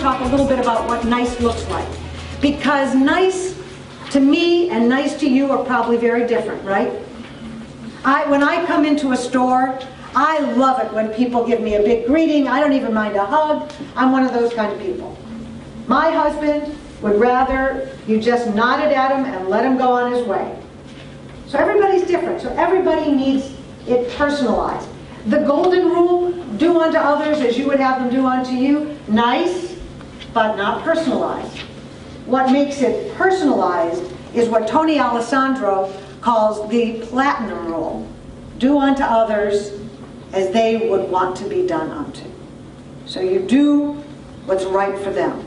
talk a little bit about what nice looks like. Because nice to me and nice to you are probably very different, right? When I come into a store, I love it when people give me a big greeting. I don't even mind a hug. I'm one of those kind of people. My husband would rather you just nodded at him and let him go on his way. So everybody's different. So everybody needs it personalized. The golden rule, do unto others as you would have them do unto you. Nice, but not personalized. What makes it personalized is what Tony Alessandro calls the platinum rule. Do unto others as they would want to be done unto. So you do what's right for them.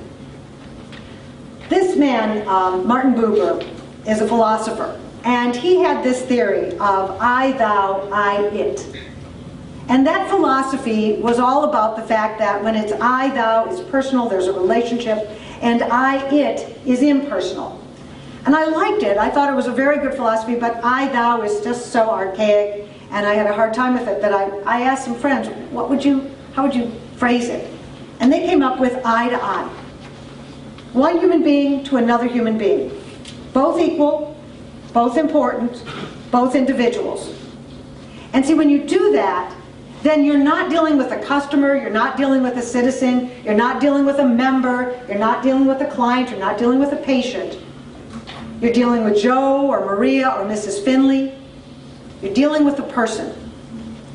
This man, Martin Buber, is a philosopher, and he had this theory of I, thou, I, it. And that philosophy was all about the fact that when it's I, thou, it's personal, there's a relationship, and I, it is impersonal. And I liked it. I thought it was a very good philosophy, but I, thou is just so archaic, and I had a hard time with it that I asked some friends, how would you phrase it? And they came up with I to I. One human being to another human being. Both equal, both important, both individuals. And see, when you do that, then you're not dealing with a customer, you're not dealing with a citizen, you're not dealing with a member, you're not dealing with a client, you're not dealing with a patient. You're dealing with Joe or Maria or Mrs. Finley. You're dealing with a person.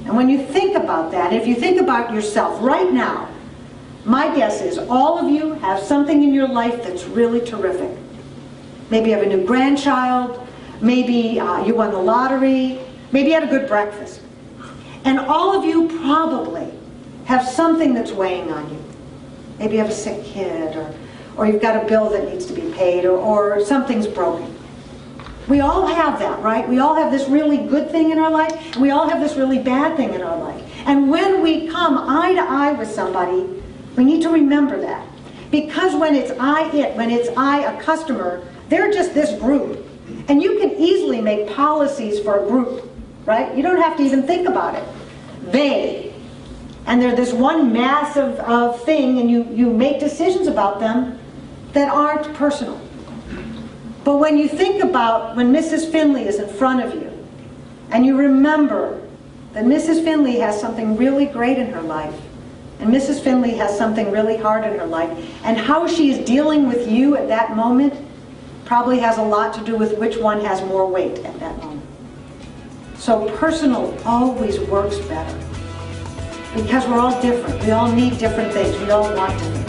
And when you think about that, if you think about yourself right now, my guess is all of you have something in your life that's really terrific. Maybe you have a new grandchild, maybe you won the lottery, maybe you had a good breakfast. And all of you probably have something that's weighing on you. Maybe you have a sick kid, or you've got a bill that needs to be paid, or something's broken. We all have that, right? We all have this really good thing in our life, and we all have this really bad thing in our life. And when we come eye to eye with somebody, we need to remember that. Because when it's I, it, when it's I, a customer, they're just this group. And you can easily make policies for a group, right? You don't have to even think about it. They. And they're this one massive thing, and you make decisions about them that aren't personal. But when you think about when Mrs. Finley is in front of you, and you remember that Mrs. Finley has something really great in her life, and Mrs. Finley has something really hard in her life, and how she's dealing with you at that moment probably has a lot to do with which one has more weight at that moment. So personal always works better. Because we're all different. We all need different things. We all want different things.